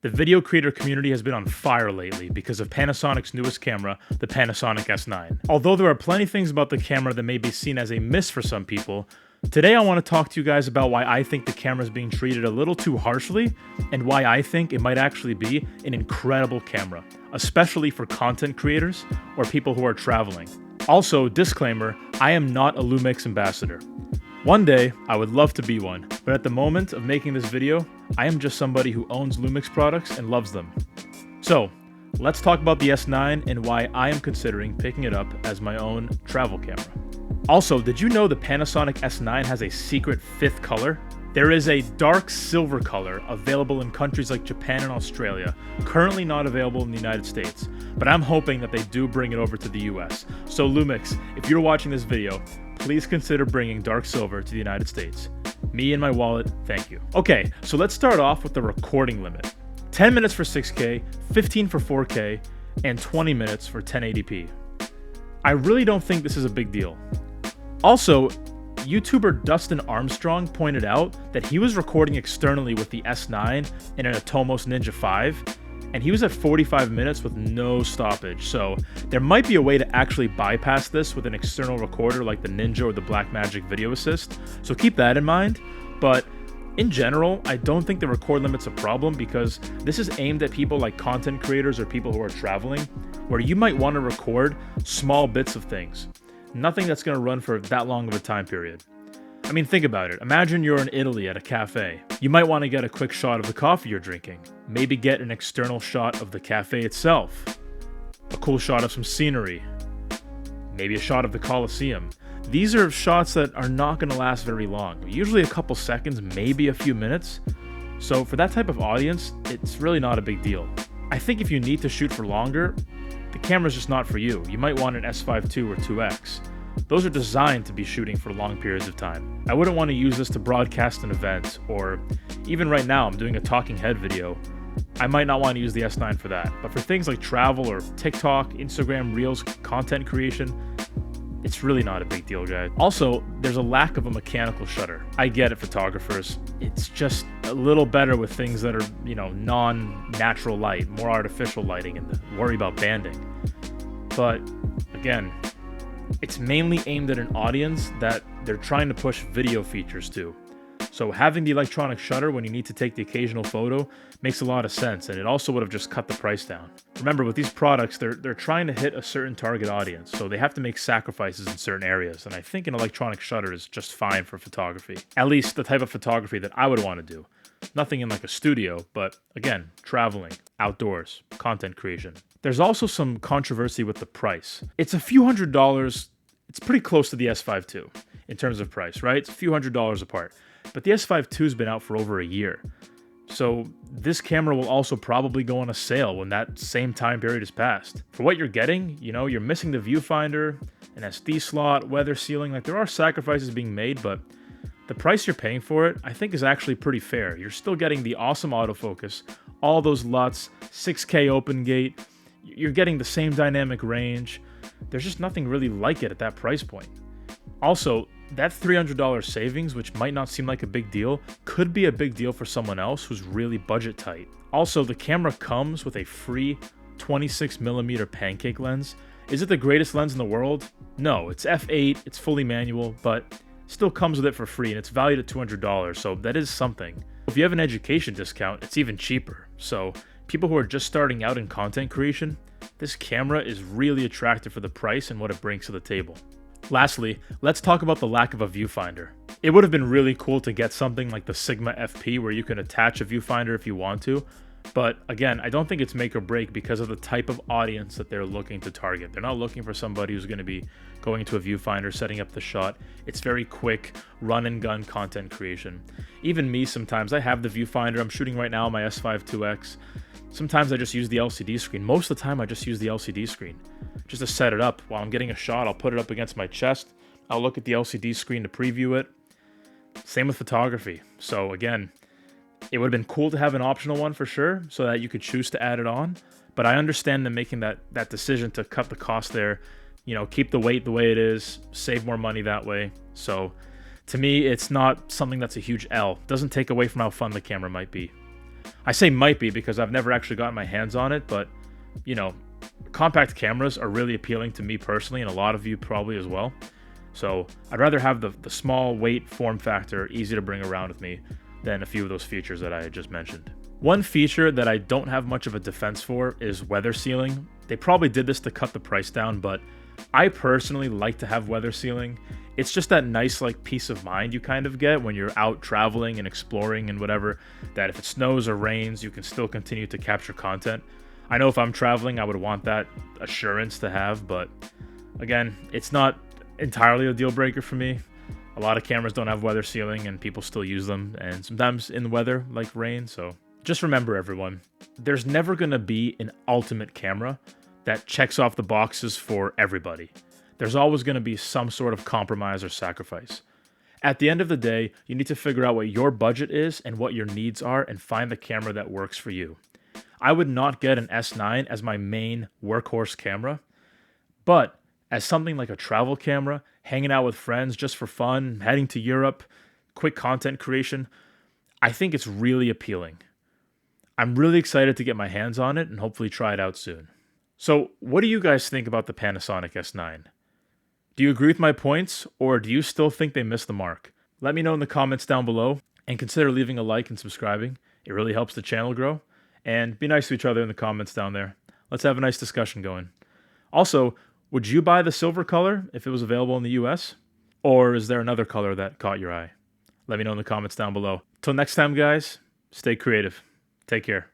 The video creator community has been on fire lately because of Panasonic's newest camera, the Panasonic S9. Although there are plenty of things about the camera that may be seen as a miss for some people, today I want to talk to you guys about why I think the camera is being treated a little too harshly, and why I think it might actually be an incredible camera, especially for content creators or people who are traveling. Also, disclaimer, I am not a Lumix ambassador. One day, I would love to be one, but at the moment of making this video, I am just somebody who owns Lumix products and loves them. So, let's talk about the S9 and why I am considering picking it up as my own travel camera. Also, did you know the Panasonic S9 has a secret fifth color? There is a dark silver color available in countries like Japan and Australia, currently not available in the United States, but I'm hoping that they do bring it over to the US. So Lumix, if you're watching this video, please consider bringing dark silver to the United States. Me and my wallet, thank you. Okay, so let's start off with the recording limit. 10 minutes for 6K, 15 for 4K, and 20 minutes for 1080p. I really don't think this is a big deal. Also, YouTuber Dustin Armstrong pointed out that he was recording externally with the S9 and an Atomos Ninja 5, and he was at 45 minutes with no stoppage, so there might be a way to actually bypass this with an external recorder like the Ninja or the Blackmagic Video Assist, so keep that in mind. But in general, I don't think the record limit's a problem because this is aimed at people like content creators or people who are traveling, where you might want to record small bits of things. Nothing that's going to run for that long of a time period. I mean, think about it. Imagine you're in Italy at a cafe. You might want to get a quick shot of the coffee you're drinking. Maybe get an external shot of the cafe itself. A cool shot of some scenery. Maybe a shot of the Colosseum. These are shots that are not going to last very long. Usually a couple seconds, maybe a few minutes. So for that type of audience, it's really not a big deal. I think if you need to shoot for longer, the camera's just not for you. You might want an S5 II or 2X. Those are designed to be shooting for long periods of time. I wouldn't want to use this to broadcast an event, or even right now I'm doing a talking head video. I might not want to use the S9 for that, but for things like travel or TikTok, Instagram, Reels, content creation, it's really not a big deal, guys. Also, there's a lack of a mechanical shutter. I get it, photographers. It's just a little better with things that are, non-natural light, more artificial lighting, and worry about banding. But again, it's mainly aimed at an audience that they're trying to push video features to. So having the electronic shutter when you need to take the occasional photo makes a lot of sense, and it also would have just cut the price down. Remember, with these products, they're trying to hit a certain target audience, so they have to make sacrifices in certain areas, and I think an electronic shutter is just fine for photography. At least the type of photography that I would want to do. Nothing in like a studio, but again, traveling, outdoors, content creation. There's also some controversy with the price. It's a few $100s. It's pretty close to the S5 II in terms of price, right? It's a few $100s apart. But the S5 II's been out for over a year. So this camera will also probably go on a sale when that same time period is passed. For what you're getting, you're missing the viewfinder, an SD slot, weather sealing. Like, there are sacrifices being made, but the price you're paying for it, I think, is actually pretty fair. You're still getting the awesome autofocus, all those LUTs, 6K open gate. You're getting the same dynamic range. There's just nothing really like it at that price point. Also, that $300 savings, which might not seem like a big deal, could be a big deal for someone else who's really budget tight. Also, the camera comes with a free 26mm pancake lens. Is it the greatest lens in the world? No, it's f8, it's fully manual, but still comes with it for free, and it's valued at $200, so that is something. If you have an education discount, it's even cheaper. So people who are just starting out in content creation, this camera is really attractive for the price and what it brings to the table. Lastly, let's talk about the lack of a viewfinder. It would have been really cool to get something like the Sigma FP where you can attach a viewfinder if you want to, but again, I don't think it's make or break because of the type of audience that they're looking to target. They're not looking for somebody who's going to be going to a viewfinder, setting up the shot. It's very quick, run and gun content creation. Even me, sometimes I have the viewfinder. I'm shooting right now on my S5 IIX. Sometimes I just use the LCD screen. Most of the time I just use the LCD screen just to set it up. While I'm getting a shot, I'll put it up against my chest. I'll look at the LCD screen to preview it. Same with photography. So again, it would have been cool to have an optional one for sure so that you could choose to add it on. But I understand them making that decision to cut the cost there, keep the weight the way it is, save more money that way. So to me, it's not something that's a huge L. Doesn't take away from how fun the camera might be. I say might be because I've never actually gotten my hands on it, but, you know, compact cameras are really appealing to me personally, and a lot of you probably as well. So I'd rather have the small weight, form factor, easy to bring around with me than a few of those features that I just mentioned. One feature that I don't have much of a defense for is weather sealing. They probably did this to cut the price down, but I personally like to have weather sealing. It's just that nice like peace of mind you kind of get when you're out traveling and exploring and whatever, that if it snows or rains, you can still continue to capture content. I know if I'm traveling, I would want that assurance to have, but again, it's not entirely a deal breaker for me. A lot of cameras don't have weather sealing and people still use them, and sometimes in the weather like rain. So just remember, everyone, there's never going to be an ultimate camera that checks off the boxes for everybody. There's always going to be some sort of compromise or sacrifice. At the end of the day, you need to figure out what your budget is and what your needs are and find the camera that works for you. I would not get an S9 as my main workhorse camera, but as something like a travel camera, hanging out with friends just for fun, heading to Europe, quick content creation, I think it's really appealing. I'm really excited to get my hands on it and hopefully try it out soon. So, what do you guys think about the Panasonic S9? Do you agree with my points, or do you still think they missed the mark? Let me know in the comments down below, and consider leaving a like and subscribing. It really helps the channel grow. And be nice to each other in the comments down there. Let's have a nice discussion going. Also, would you buy the silver color if it was available in the US? Or is there another color that caught your eye? Let me know in the comments down below. Till next time, guys, stay creative. Take care.